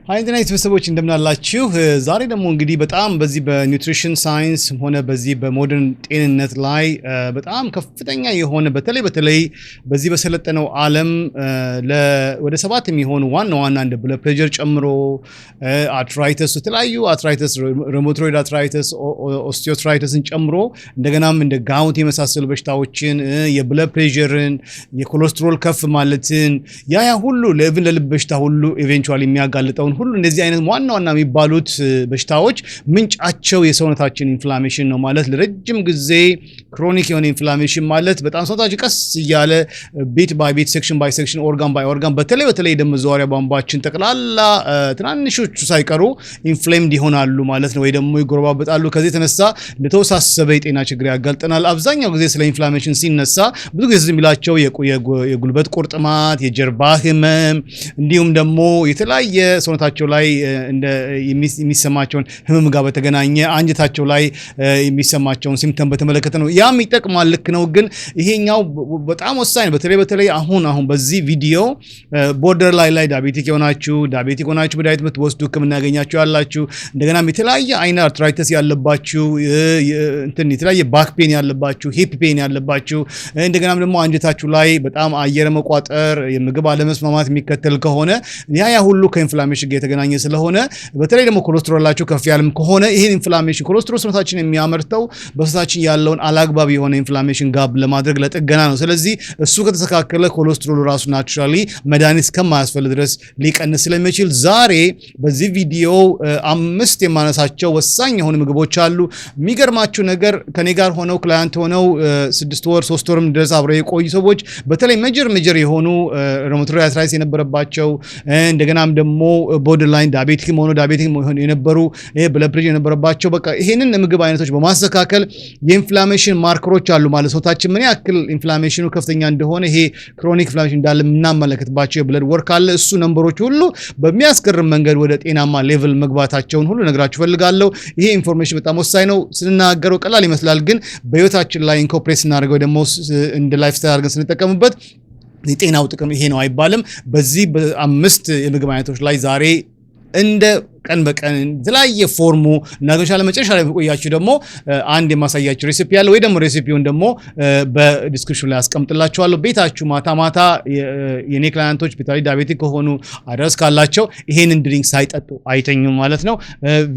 ሃይ ኢንተርኔት ቤተሰቦች እንደምን አላችሁ? ዛሬ ደግሞ እንግዲህ በጣም በዚህ በኒውትሪሽን ሳይንስ ሆነ በዚህ በሞደርን ጤንነት ላይ በጣም ከፍተኛ የሆነ በተለይ በዚህ በሰለጠነው ዓለም ወደ 7 የሚሆኑ ዋና እንደ ብለድ ፕሬሸር ጨምሮ አርትራይተስ የተለያዩ አርትራይተስ ሩማቶይድ አርትራይተስ ኦስቲዮአርትራይተስን ጨምሮ እንደገናም እንደ ጋውት የመሳሰሉ በሽታዎችን የብለድ ፕሬሸርን የኮሌስትሮል ከፍ ማለትን ያ ሁሉ ለልብ በሽታ ሁሉ ኢቨንቹዋሊ የሚያጋልጠውን ሁሉ እንደዚህ አይነት ዋና የሚባሉት በሽታዎች ምንጫቸው የሰውነታችን ኢንፍላሜሽን ነው ማለት ለረጅም ጊዜ ክሮኒክ የሆነ ኢንፍላሜሽን ማለት በጣም ሰውነታችን ቀስ እያለ ቤት ባይ ቤት ሴክሽን ባይ ሴክሽን ኦርጋን ባይ ኦርጋን በተለይ ደም መዘዋወሪያ ቧንቧችን ጠቅላላ ትናንሾቹ ሳይቀሩ ኢንፍሌምድ ይሆናሉ ማለት ነው ወይ ደግሞ ይጎረባበጣሉ ከዚህ ተነሳ ለተወሳሰበ የጤና ችግር ያጋልጠናል አብዛኛው ጊዜ ስለ ኢንፍላሜሽን ሲነሳ ብዙ ጊዜ የሚላቸው የጉልበት ቁርጥማት የጀርባ ህመም እንዲሁም ደግሞ የተለያየ ሰውነታቸው ላይ እንደ የሚሰማቸውን ህመም ጋር በተገናኘ አንጀታቸው ላይ የሚሰማቸውን ሲምፕተም በተመለከተ ነው ያም ይጠቅማል ልክ ነው ግን ይሄኛው በጣም ወሳኝ በተለይ አሁን በዚህ ቪዲዮ ቦርደር ላይ ዳያቤቲክ ሆናችሁ መድኃኒት የምትወስዱ ህክምና ያገኛችሁ ያላችሁ እንደገናም የተለያየ አይነት አርትራይተስ ያለባችሁ የተለያየ ባክ ፔን ያለባችሁ ሂፕ ፔን ያለባችሁ እንደገናም ደግሞ አንጀታችሁ ላይ በጣም አየር መቋጠር የምግብ አለመስማማት የሚከተል ከሆነ ያ ሁሉ ከኢንፍላሜሽን ጋር የተገናኘ ስለሆነ በተለይ ደግሞ ኮሌስትሮላችሁ ከፍ ያለም ከሆነ ይሄን ኢንፍላሜሽን ኮሌስትሮል ሰውነታችን የሚያመርተው በሰውነታችን ያለውን አላግባብ የሆነ ኢንፍላሜሽን ጋብ ለማድረግ ለጥገና ነው ስለዚህ እሱ ከተስተካከለ ኮሌስትሮል ራሱ ናቹራሊ መድኃኒት ከማያስፈልግ ድረስ ሊቀንስ ስለሚችል ዛሬ በዚህ ቪዲዮ 5 የማነሳቸው ወሳኝ የሆኑ ምግቦች አሉ የሚገርማችሁ ነገር ከኔ ጋር ሆነው ክላይንት ሆነው 6 ወር 3 ወርም ድረስ አብረው የቆዩ ሰዎች በተለይ ሜጀር የሆኑ ሩማቶይድ አርትራይተስ የነበረባቸው እንደገናም ደግሞ ቦርደርላይን ዳያቤቲክ የነበሩ ብለድ ፕሬሸር የነበረባቸው በቃ ይሄንን ምግብ አይነቶች በማስተካከል የኢንፍላሜሽን ማርከሮች አሉ ማለት ሰውነታችን ምን ያክል ኢንፍላሜሽኑ ከፍተኛ እንደሆነ ይሄ ክሮኒክ ኢንፍላሜሽን እንዳለ የምናመለከትባቸው የብለድ ወርክ አለ እሱ ነምበሮች ሁሉ በሚያስገርም መንገድ ወደ ጤናማ ሌቭል መግባታቸውን ሁሉ ነግራችሁ ፈልጋለሁ ይሄ ኢንፎርሜሽን በጣም ወሳኝ ነው ስንናገረው ቀላል ይመስላል ግን በህይወታችን ላይ ኢንኮርፖሬት ስናደርገው ደግሞ እንደ ላይፍ ስታይል አድርገን ስንጠቀምበት የጤናው ጥቅም ይሄ ነው አይባልም በዚህ በ5 የምግብ አይነቶች ላይ ዛሬ እንደ ቀን በቀን የተለያየ ፎርሙ እናገሻለ መጨረሻ ላይ ቆያችሁ ደግሞ አንድ የማሳያችሁ ሬሲፒ ያለ ወይ ደግሞ ሬሲፒውን ደግሞ በዲስክሪፕሽን ላይ አስቀምጥላችኋለሁ ቤታችሁ ማታ የኔ ክላይንቶች በተለይ ዳያቤቲክ ከሆኑ አድረስ ካላቸው ይሄንን ድሪንክ ሳይጠጡ አይተኙም ማለት ነው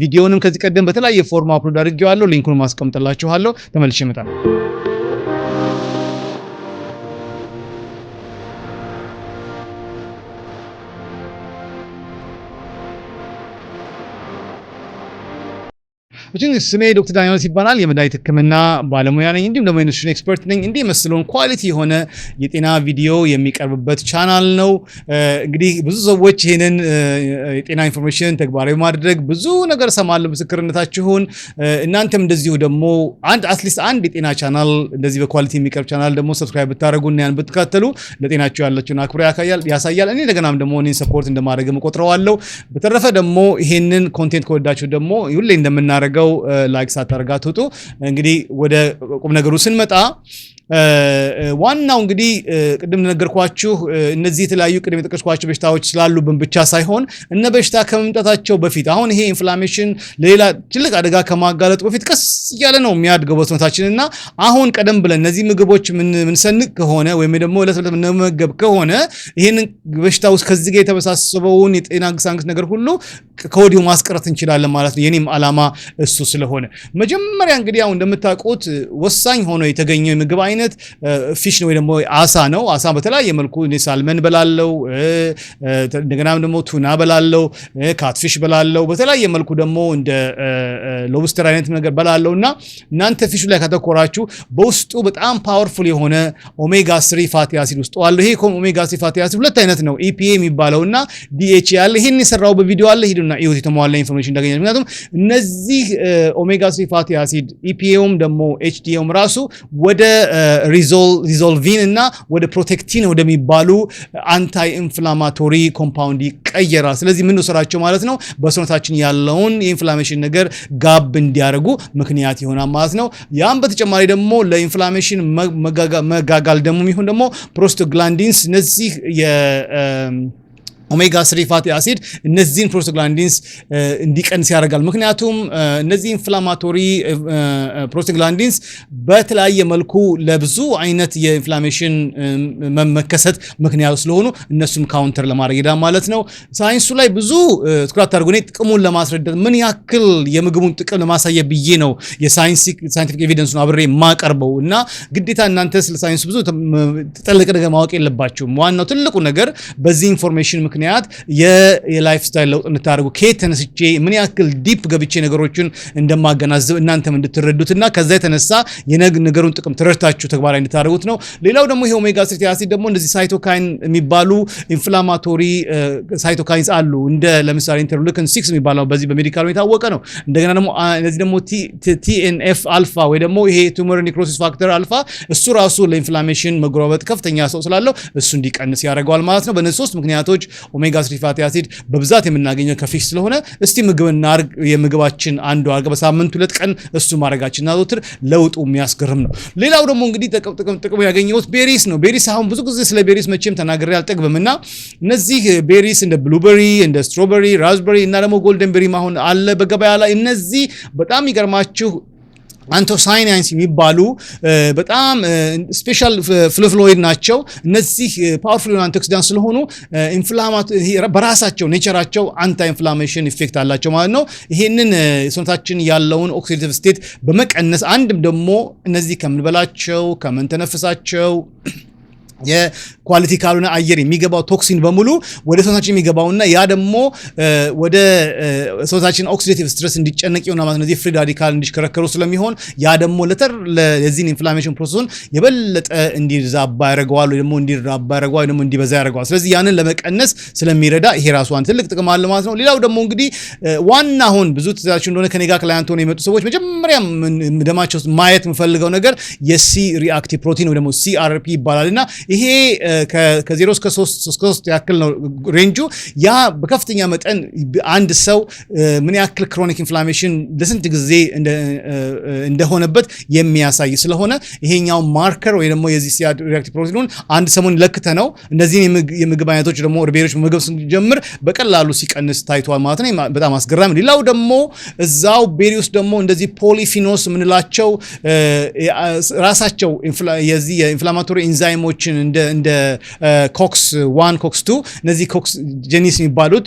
ቪዲዮንም ከዚህ ቀደም በተለያየ ፎርም አፕሎድ አድርጌዋለሁ ሊንኩን ማስቀምጥላችኋለሁ ተመልሼ እመጣለሁ ስሜ ዶክተር ዳንኤል ይባላል የመድኃኒት ህክምና ባለሙያ ነኝ እንዲሁም ደግሞ የኑትሪሽን ኤክስፐርት ነኝ እንዲህ መስሎን ኳሊቲ የሆነ የጤና ቪዲዮ የሚቀርብበት ቻናል ነው እንግዲህ ብዙ ሰዎች ይሄንን የጤና ኢንፎርሜሽን ተግባራዊ ማድረግ ብዙ ነገር ሰማሉ ምስክርነታችሁን እናንተም እንደዚሁ ደግሞ አትሊስት አንድ የጤና ቻናል እንደዚህ በኳሊቲ የሚቀርብ ቻናል ደግሞ ሰብስክራይብ ብታደርጉና ያን ብትከታተሉ ለጤናችሁ ያላችሁን አክብሮ ያሳያል እኔ እንደገናም ደግሞ እኔን ሰፖርት እንደማድረግ መቆጥረዋለሁ በተረፈ ደግሞ ይሄንን ኮንቴንት ከወዳችሁ ደግሞ ሁሌ እንደምናደርገው ላይክ ሳታደርጉ አትውጡ እንግዲህ ወደ ቁም ነገሩ ስንመጣ ዋናው እንግዲህ ቅድም ነገርኳችሁ እነዚህ የተለያዩ ቅድም የጠቀስኳቸው በሽታዎች ስላሉብን ብቻ ሳይሆን እነ በሽታ ከመምጣታቸው በፊት አሁን ይሄ ኢንፍላሜሽን ለሌላ ትልቅ አደጋ ከማጋለጡ በፊት ቀስ እያለ ነው የሚያድገው በሰውነታችንና አሁን ቀደም ብለን እነዚህ ምግቦች ምንሰንቅ ከሆነ ወይም ደግሞ ለሰውነት ምንመገብ ከሆነ ይሄንን በሽታ ውስጥ ከዚህ ጋር የተበሳሰበውን የጤና ግሳንግስ ነገር ሁሉ ከወዲሁ ማስቀረት እንችላለን ማለት ነው የኔም ዓላማ እሱ ስለሆነ መጀመሪያ እንግዲህ አሁን እንደምታውቁት ወሳኝ ሆኖ የተገኘው ምግብ አይነት ፊሽ ነው ወይ ደግሞ አሳ ነው አሳ በተለያየ መልኩ ሳልመን በላለው እንደገናም ደግሞ ቱና በላለው ካትፊሽ በላለው በተለያየ መልኩ ደግሞ እንደ ሎብስተር አይነት ነገር በላለውና እናንተ ፊሹ ላይ ከተኮራችሁ በውስጡ በጣም ፓወርፉል የሆነ ኦሜጋ 3 ፋቲ አሲድ ውስጥ አለ ይሄ ኦሜጋ 3 ፋቲ አሲድ ሁለት አይነት ነው EPA የሚባለውና DHA ያለ ይሄን የሰራው በቪዲዮ አለ ሂዱና እዩት የተሟላ ኢንፎርሜሽን እንዳገኛችሁ ምክንያቱም እነዚህ ኦሜጋ 3 ፋቲ አሲድ EPAውም ደግሞ HDAውም ራሱ ወደ ሪዞልቪን እና ወደ ፕሮቴክቲን ወደሚባሉ አንታይ ኢንፍላማቶሪ ኮምፓውንድ ይቀየራል ስለዚህ ምን ሰራቸው ማለት ነው በሰውነታችን ያለውን የኢንፍላሜሽን ነገር ጋብ እንዲያደርጉ ምክንያት ይሆናል ማለት ነው ያም በተጨማሪ ደግሞ ለኢንፍላሜሽን መጋጋል ደግሞ ይሁን ደግሞ ፕሮስቶግላንዲንስ እነዚህ ኦሜጋ 3 ፋቲ አሲድ እነዚህን ፕሮስታግላንዲንስ እንዲቀንስ ያደርጋል። ምክንያቱም እነዚህ ኢንፍላማቶሪ ፕሮስታግላንዲንስ በተለያየ መልኩ ለብዙ አይነት የኢንፍላሜሽን መከሰት ምክንያት ስለሆኑ እነሱም ካውንተር ለማድረግ ይዳ ማለት ነው። ሳይንሱ ላይ ብዙ ትኩረት አድርጎ ነው ጥቅሙን ለማስረዳት ምን ያክል የምግቡን ጥቅም ለማሳየት ብዬ ነው የሳይንቲፊክ ኤቪደንሱን አብሬ የማቀርበው እና ግዴታ እናንተ ስለ ሳይንሱ ብዙ ተጠልቀ ነገር ማወቅ የለባችሁም። ዋናው ትልቁ ነገር በዚህ ኢንፎርሜሽን ምክንያት የላይፍ ስታይል ለውጥ እንድታደርጉ ከየት ተነስቼ ምን ያክል ዲፕ ገብቼ ነገሮችን እንደማገናዘብ እናንተም እንድትረዱትና ከዛ የተነሳ ነገሩን ጥቅም ተረድታችሁ ተግባራዊ እንድታደርጉት ነው። ሌላው ደግሞ ይሄ ኦሜጋ 3 አሲድ ደግሞ እንደዚህ ሳይቶካይን የሚባሉ ኢንፍላማቶሪ ሳይቶካይንስ አሉ። እንደ ለምሳሌ ኢንተርሉኪን 6 የሚባለው በዚህ በሜዲካል የታወቀ ነው። እንደገና ደግሞ እነዚህ ደግሞ TNF አልፋ ወይ ደግሞ ይሄ ቱመር ኒክሮሲስ ፋክተር አልፋ እሱ ራሱ ለኢንፍላሜሽን መጎረበጥ ከፍተኛ ሰው ስላለው እሱ እንዲቀንስ ያደርገዋል ማለት ነው። በእነዚህ ሶስት ምክንያቶች ኦሜጋ 3 ፋቲ አሲድ በብዛት የምናገኘው ከፊሽ ስለሆነ እስቲ ምግብና የምግባችን አንዱ አርገ በሳምንት 2 ቀን እሱ ማድረጋችን አዘውትር ለውጡ የሚያስገርም ነው። ሌላው ደግሞ እንግዲህ ጥቅሙ ያገኘሁት ቤሪስ ነው። ቤሪስ አሁን ብዙ ጊዜ ስለ ቤሪስ መቼም ተናግሬ አልጠግብምና እነዚህ ቤሪስ እንደ ብሉበሪ፣ እንደ ስትሮበሪ፣ ራዝበሪ እና ደግሞ ጎልደን ቤሪ አሁን አለ በገበያ ላይ። እነዚህ በጣም ይገርማችሁ አንቶሳይናንስ የሚባሉ በጣም ስፔሻል ፍሎቮኖይድ ናቸው። እነዚህ ፓወርፉል አንቲኦክሲዳንት ስለሆኑ በራሳቸው ኔቸራቸው አንታይ ኢንፍላሜሽን ኢፌክት አላቸው ማለት ነው። ይሄንን ሰውነታችን ያለውን ኦክሲዴቲቭ ስቴት በመቀነስ አንድም ደግሞ እነዚህ ከምንበላቸው ከምንተነፍሳቸው የኳሊቲ ካልሆነ አየር የሚገባው ቶክሲን በሙሉ ወደ ሰውነታችን የሚገባውና ያ ደግሞ ወደ ሰውነታችን ኦክሲዴቲቭ ስትረስ እንዲጨነቅ ይሆናል ማለት ነው። እዚህ ፍሪ ራዲካል እንዲሽከረከሩ ስለሚሆን ያ ደግሞ ለዚህን ኢንፍላሜሽን ፕሮሰሱን የበለጠ እንዲዛባ ያደርገዋል ወይ ደግሞ እንዲራባ ያደርገዋል ወይ ደግሞ እንዲበዛ ያደርገዋል። ስለዚህ ያንን ለመቀነስ ስለሚረዳ ይሄ ራሱ አንድ ትልቅ ጥቅም አለ ማለት ነው። ሌላው ደግሞ እንግዲህ ዋና አሁን ብዙ ትዛችሁ እንደሆነ ከኔ ጋር ክላይንት ሆነው የመጡ ሰዎች መጀመሪያ ደማቸው ውስጥ ማየት የምፈልገው ነገር የሲ ሪአክቲቭ ፕሮቲን ወይ ደግሞ CRP ይባላልና ይሄ ከ0 እስከ 3 ያክል ነው ሬንጁ። ያ በከፍተኛ መጠን አንድ ሰው ምን ያክል ክሮኒክ ኢንፍላሜሽን ለስንት ጊዜ እንደሆነበት የሚያሳይ ስለሆነ ይሄኛው ማርከር ወይ ደግሞ የዚህ ሪአክቲቭ ፕሮቲኑን አንድ ሰሞን ለክተ ነው እነዚህን የምግብ አይነቶች ደግሞ ኦርቤሮች ምግብ ስንጀምር በቀላሉ ሲቀንስ ታይቷል ማለት ነው። በጣም አስገራሚ። ሌላው ደግሞ እዛው ቤሪ ውስጥ ደግሞ እንደዚህ ፖሊፊኖስ የምንላቸው ራሳቸው የዚህ የኢንፍላማቶሪ ኢንዛይሞችን እንደ ኮክስ 1 ኮክስ 2 እነዚህ ኮክስ ጄኒስ የሚባሉት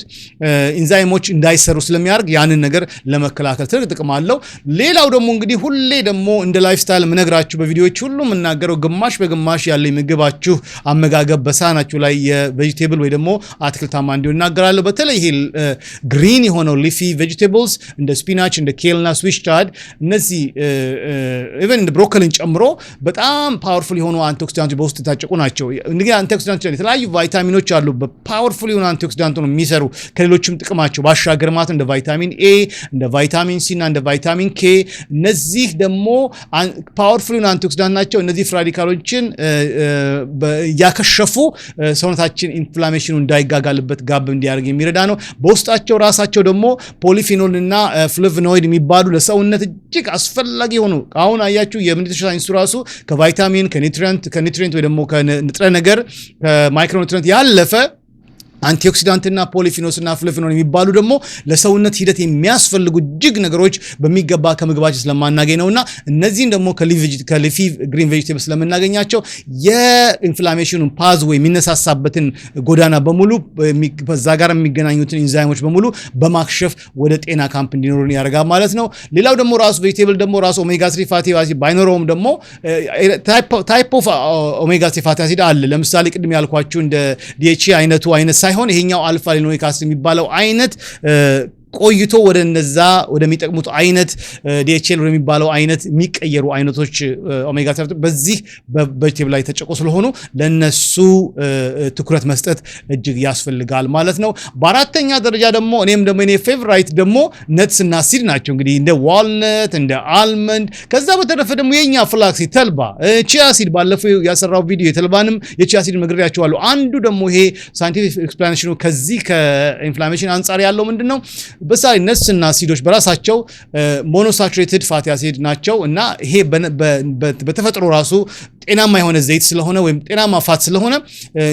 ኢንዛይሞች እንዳይሰሩ ስለሚያደርግ ያንን ነገር ለመከላከል ትልቅ ጥቅም አለው። ሌላው ደግሞ እንግዲህ ሁሌ ደግሞ እንደ ላይፍ ስታይል የምነግራችሁ በቪዲዮዎች ሁሉ የምናገረው ግማሽ በግማሽ ያለ ምግባችሁ አመጋገብ በሳህናችሁ ላይ የቬጂቴብል ወይ ደግሞ አትክልታማ እንዲሆን እናገራለሁ። በተለይ ይሄ ግሪን የሆነው ሊፊ ቬጂቴብልስ እንደ ስፒናች እንደ ኬልና ስዊች ቻርድ እነዚህ ኢቨን እንደ ብሮኮሊን ጨምሮ በጣም ፓወርፉል የሆኑ አንቲኦክሲዳንቶች በውስጥ የታጨቁ ናቸው። እንግዲህ አንቲኦክሲዳንቶች የተለያዩ ቫይታሚኖች አሉ በፓወርፉል የሆኑ አንቲኦክሲዳንት ነው የሚሰሩ ከሌሎችም ጥቅማቸው ባሻገር ማለት እንደ ቫይታሚን ኤ እንደ ቫይታሚን ሲ እና እንደ ቫይታሚን ኬ እነዚህ ደግሞ ፓወርፉል የሆኑ አንቲኦክሲዳንት ናቸው። እነዚህ ፍሪ ራዲካሎችን ያከሸፉ ሰውነታችን ኢንፍላሜሽኑ እንዳይጋጋልበት ጋብ እንዲያደርግ የሚረዳ ነው። በውስጣቸው ራሳቸው ደግሞ ፖሊፊኖል እና ፍሎቮኖይድ የሚባሉ ለሰውነት እጅግ አስፈላጊ ሆኑ አሁን አያችሁ የምኒትሪሽን ሳይንሱ ራሱ ከቫይታሚን ከኒትሪየንት ወይ ደግሞ ከንጥረ ነገር ከማይክሮኒትሪየንት ያለፈ አንቲኦክሲዳንትና ፖሊፊኖስና ፍሎቮኖይድ የሚባሉ ደግሞ ለሰውነት ሂደት የሚያስፈልጉ እጅግ ነገሮች በሚገባ ከምግባችን ስለማናገኝ ነውና እነዚህን ደግሞ ከሊፊ ግሪን ቬጂቴብል ስለምናገኛቸው የኢንፍላሜሽኑን ፓዝዌይ የሚነሳሳበትን ጎዳና በሙሉ በዛ ጋር የሚገናኙትን ኢንዛይሞች በሙሉ በማክሸፍ ወደ ጤና ካምፕ እንዲኖሩን ያደርጋል ማለት ነው። ሌላው ደግሞ ራሱ ቬጂቴብል ደግሞ ራሱ ኦሜጋ 3 ፋቲ አሲድ ባይኖረውም ደግሞ ታይፕ ኦፍ ኦሜጋ 3 ፋቲ አሲድ አለ። ለምሳሌ ቅድም ያልኳችሁ እንደ DHA አይነቱ አይነት ሳይሆን ይሄኛው አልፋ ሊኖይክ አሲድ የሚባለው አይነት ቆይቶ ወደ እነዛ ወደሚጠቅሙት አይነት DHL ወደሚባለው አይነት የሚቀየሩ አይነቶች ኦሜጋ 3 በዚህ በቬጂቴብል ላይ ተጨቆ ስለሆኑ ለነሱ ትኩረት መስጠት እጅግ ያስፈልጋል ማለት ነው። በአራተኛ ደረጃ ደግሞ እኔም ደግሞ እኔ ፌቨራይት ደግሞ ነትስ እና ሲድ ናቸው። እንግዲህ እንደ ዋልነት እንደ አልመንድ ከዛ በተረፈ ደግሞ የኛ ፍላክስ ተልባ ቺያ ሲድ ባለፈው ያሰራው ቪዲዮ የተልባንም የቺያ ሲድ መግረዳቸዋለሁ። አንዱ ደግሞ ይሄ ሳይንቲፊክ ኤክስፕላኔሽኑ ከዚህ ከኢንፍላሜሽን አንፃር ያለው ምንድነው በሳይ ነስና ሲዶች በራሳቸው ሞኖሳቹሬትድ ፋቲ አሲድ ናቸው እና ይሄ በተፈጥሮ ራሱ ጤናማ የሆነ ዘይት ስለሆነ ወይም ጤናማ ፋት ስለሆነ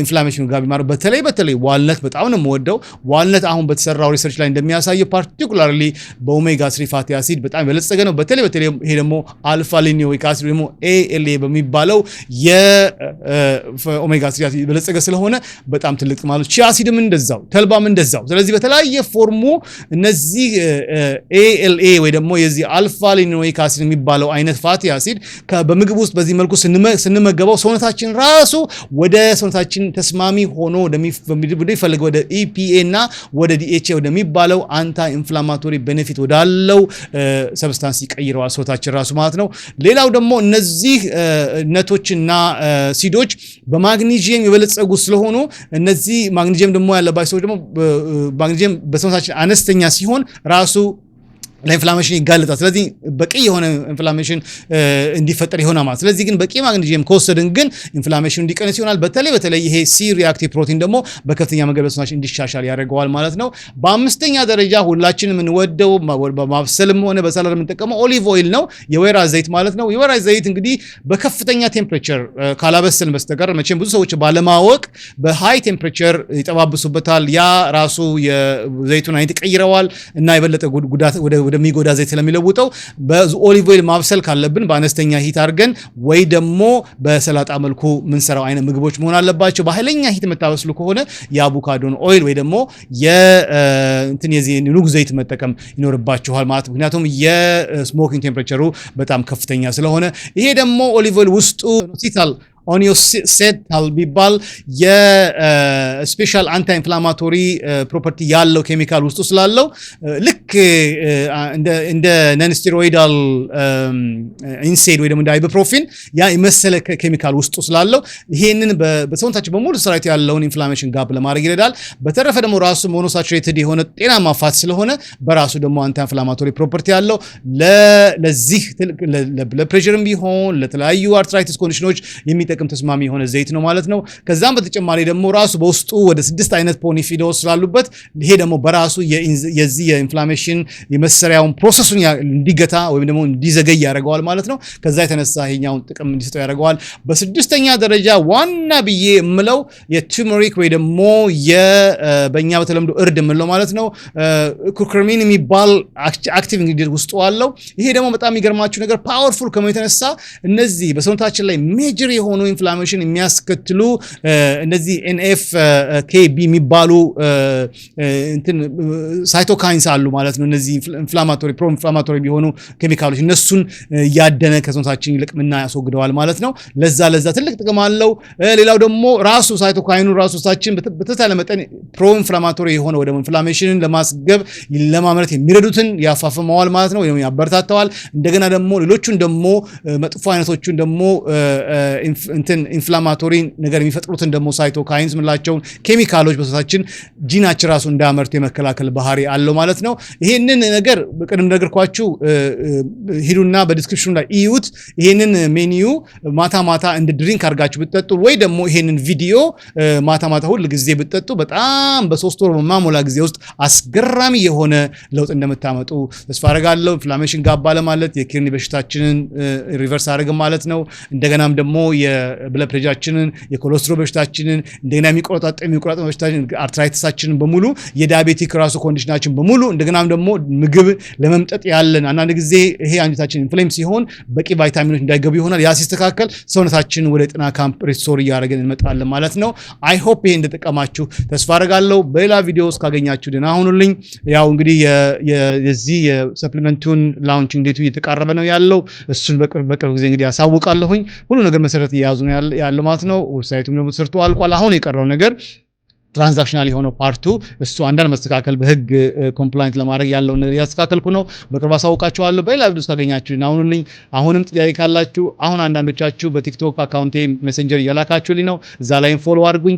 ኢንፍላሜሽን ጋር ቢማሩ በተለይ ዋልነት በጣም ነው የምወደው። ዋልነት አሁን በተሰራው ሪሰርች ላይ እንደሚያሳየው ፓርቲኩላርሊ በኦሜጋ 3 ፋቲ አሲድ በጣም የበለጸገ ነው። በተለይ ይሄ ደግሞ አልፋ ሊኖይክ አሲድ ደግሞ ALA በሚባለው የኦሜጋ 3 አሲድ የበለጸገ ስለሆነ በጣም ትልቅ ማለት ቺያ አሲድም እንደዛው ተልባም እንደዛው። ስለዚህ በተለያየ ፎርሙ እነዚህ ALA ወይ ደግሞ የዚህ አልፋ ሊኖይክ አሲድ የሚባለው አይነት ፋቲ አሲድ በምግብ ውስጥ በዚህ መልኩ ስንመገበው ሰውነታችን ራሱ ወደ ሰውነታችን ተስማሚ ሆኖ ወደሚፈልገው ወደ EPA እና ወደ DHA ወደሚባለው አንታይ ኢንፍላማቶሪ ቤኔፊት ወዳለው ሰብስታንስ ይቀይረዋል ሰውነታችን ራሱ ማለት ነው። ሌላው ደግሞ እነዚህ ነቶችና ሲዶች በማግኒዚየም የበለጸጉ ስለሆኑ እነዚህ ማግኒዚየም ደግሞ ያለባቸው ሰዎች ደግሞ ማግኒዚየም በሰውነታችን አነስተኛ ሲሆን ራሱ ለኢንፍላሜሽን ይጋለጣል። ስለዚህ በቂ የሆነ ኢንፍላሜሽን እንዲፈጠር ይሆናል ማለት። ስለዚህ ግን በቂ ማግኒዚየም ከወሰድን ግን ኢንፍላሜሽን እንዲቀንስ ይሆናል። በተለይ ይሄ ሲ ሪአክቲቭ ፕሮቲን ደግሞ በከፍተኛ መንገድ በሰውነታችን እንዲሻሻል ያደርገዋል ማለት ነው። በአምስተኛ ደረጃ ሁላችንም የምንወደው በማብሰልም ሆነ በሰላድ የምንጠቀመው ኦሊቭ ኦይል ነው፣ የወይራ ዘይት ማለት ነው። የወይራ ዘይት እንግዲህ በከፍተኛ ቴምፕሬቸር ካላበሰልን በስተቀር መቼም ብዙ ሰዎች ባለማወቅ በሃይ ቴምፕሬቸር ይጠባብሱበታል። ያ ራሱ የዘይቱን አይነት ይቀይረዋል እና የበለጠ ጉዳት ወደሚጎዳ ዘይት ስለሚለውጠው በኦሊቭ ኦይል ማብሰል ካለብን በአነስተኛ ሂት አድርገን ወይ ደግሞ በሰላጣ መልኩ ምንሰራው አይነት ምግቦች መሆን አለባቸው። በኃይለኛ ሂት የምታበስሉ ከሆነ የአቮካዶን ኦይል ወይ ደግሞ የዚህ ኑግ ዘይት መጠቀም ይኖርባችኋል ማለት ነው። ምክንያቱም የስሞኪንግ ቴምፕሬቸሩ በጣም ከፍተኛ ስለሆነ። ይሄ ደግሞ ኦሊቭ ኦይል ውስጡ ሲታል ኦኒዮሴታል ቢባል የስፔሻል አንታይ ኢንፍላማቶሪ ፕሮፐርቲ ያለው ኬሚካል ውስጡ ስላለው ልክ እንደ ነን ስቴሮይዳል ኢንሴድ ወይ ደግሞ እንደ አይቡፕሮፊን ያ የመሰለ ኬሚካል ውስጡ ስላለው ይሄንን በሰውነታችን በሙሉ ሰራዊት ያለውን ኢንፍላሜሽን ጋፕ ለማድረግ ይረዳል። በተረፈ ደግሞ ራሱ ሞኖሳቹሬትድ የሆነ ጤናማ ፋት ስለሆነ በራሱ ደግሞ አንታይ ኢንፍላማቶሪ ፕሮፐርቲ ያለው ለዚህ ለፕሬሸርም ቢሆን ለተለያዩ አርትራይቲስ ኮንዲሽኖች የሚጠቅም ተስማሚ የሆነ ዘይት ነው ማለት ነው። ከዛም በተጨማሪ ደግሞ ራሱ በውስጡ ወደ 6 አይነት ፖሊፊኖልስ ስላሉበት ይሄ ደግሞ በራሱ የዚህ የኢንፍላሜሽን የመሰሪያውን ፕሮሰሱን እንዲገታ ወይም ደግሞ እንዲዘገይ ያደርገዋል ማለት ነው። ከዛ የተነሳ ይሄኛውን ጥቅም እንዲሰጠው ያደርገዋል። በስድስተኛ ደረጃ ዋና ብዬ የምለው የቱርመሪክ ወይ ደግሞ በእኛ በተለምዶ እርድ የምለው ማለት ነው ኩርኩሚን የሚባል አክቲቭ ኢንግሪዲየንት ውስጡ አለው። ይሄ ደግሞ በጣም የሚገርማችሁ ነገር ፓወርፉል ከመሆኑ የተነሳ እነዚህ በሰውነታችን ላይ ሜጀር የሆኑ ኢንፍላሜሽን የሚያስከትሉ እነዚህ NF-κB የሚባሉ ሳይቶካይንስ አሉ ማለት ነው። እነዚህ ኢንፍላማቶሪ ፕሮ ኢንፍላማቶሪ ቢሆኑ ኬሚካሎች እነሱን ያደነ ከሰውነታችን ይልቅምና ያስወግደዋል ማለት ነው። ለዛ ትልቅ ጥቅም አለው። ሌላው ደግሞ ራሱ ሳይቶካይኑ ራሱ ሳችን በተቻለ መጠን ፕሮ ኢንፍላማቶሪ የሆነ ወደ ኢንፍላሜሽንን ለማስገብ ለማምረት የሚረዱትን ያፋፍመዋል ማለት ነው፣ ያበረታተዋል። እንደገና ደግሞ ሌሎቹን ደግሞ መጥፎ አይነቶቹን ደግሞ ኢንፍላማቶሪ ነገር የሚፈጥሩትን ደግሞ ሳይቶካይንስ ምንላቸውን ኬሚካሎች በሰውነታችን ጂናችን ራሱ እንዳያመርቱ የመከላከል ባህሪ አለው ማለት ነው። ይሄንን ነገር በቀደም ነገርኳችሁ፣ ሂዱና በዲስክሪፕሽኑ ላይ እዩት። ይሄንን ሜኒዩ ማታ እንደ ድሪንክ አድርጋችሁ ብትጠጡ ወይ ደግሞ ይሄንን ቪዲዮ ማታ ሁሉ ጊዜ ብትጠጡ በጣም በ3 ወር ማሞላ ጊዜ ውስጥ አስገራሚ የሆነ ለውጥ እንደምታመጡ ተስፋ አደርጋለሁ። ኢንፍላሜሽን ጋባ ለማለት የኪድኒ በሽታችንን ሪቨርስ አድርግ ማለት ነው። እንደገናም ደግሞ የብለድ ፕሬሸራችንን የኮሌስትሮል በሽታችንን እንደገና የሚቆረጣጠ በሽታችንን አርትራይቲሳችንን በሙሉ የዳያቤቲክ ራሱ ኮንዲሽናችን በሙሉ እንደገናም ደግሞ ምግብ ለመምጠጥ ያለን አንዳንድ ጊዜ ይሄ አንጀታችን ኢንፍሌም ሲሆን በቂ ቫይታሚኖች እንዳይገቡ ይሆናል። ያ ሲስተካከል ሰውነታችን ወደ ጤና ካምፕ ሪስቶር እያደረገን እንመጣለን ማለት ነው። አይ ሆፕ ይሄ እንደተጠቀማችሁ ተስፋ አደርጋለሁ። በሌላ ቪዲዮ እስካገኛችሁ ደህና ሁኑልኝ። ያው እንግዲህ የዚህ የሰፕሊመንቱን ላውንቺንግ ዴቱ እየተቃረበ ነው ያለው። እሱን በቅርብ ጊዜ እንግዲህ ያሳውቃለሁኝ። ሁሉ ነገር መሰረት እየያዙ ነው ያለው ማለት ነው። ዌብሳይቱም ደግሞ ሰርቶ አልቋል። አሁን የቀረው ነገር ትራንዛክሽናል የሆነው ፓርቱ እሱ አንዳንድ መስተካከል በህግ ኮምፕላይንት ለማድረግ ያለው ነገር ያስተካከልኩ ነው። በቅርብ አሳውቃችኋለሁ። በሌላ ቪዲዮ ታገኛችሁ አሁንልኝ። አሁንም ጥያቄ ካላችሁ አሁን አንዳንዶቻችሁ በቲክቶክ አካውንቴ ሜሴንጀር እያላካችሁልኝ ነው። እዛ ላይም ፎሎ አድርጉኝ።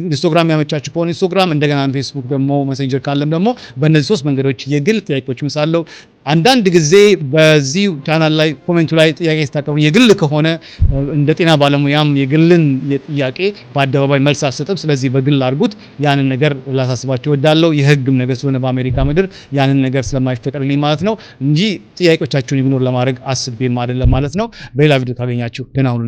ኢንስታግራም ያመቻችሁ ከሆነ ኢንስታግራም፣ እንደገና ፌስቡክ ደግሞ ሜሴንጀር ካለም ደግሞ በእነዚህ 3 መንገዶች የግል ጥያቄዎች ምሳለው አንዳንድ ጊዜ በዚህ ቻናል ላይ ኮሜንቱ ላይ ጥያቄ ስታቀርቡ የግል ከሆነ እንደ ጤና ባለሙያም የግልን ጥያቄ በአደባባይ መልስ አልሰጥም። ስለዚህ በግል አድርጉት። ያንን ነገር ላሳስባችሁ እወዳለሁ። የህግም ነገር ስለሆነ በአሜሪካ ምድር ያንን ነገር ስለማይፈቀድልኝ ማለት ነው እንጂ ጥያቄዎቻችሁን ኢግኖር ለማድረግ አስቤም አይደለም ማለት ነው። በሌላ ቪዲዮ ካገኛችሁ ደህና ሁኑ።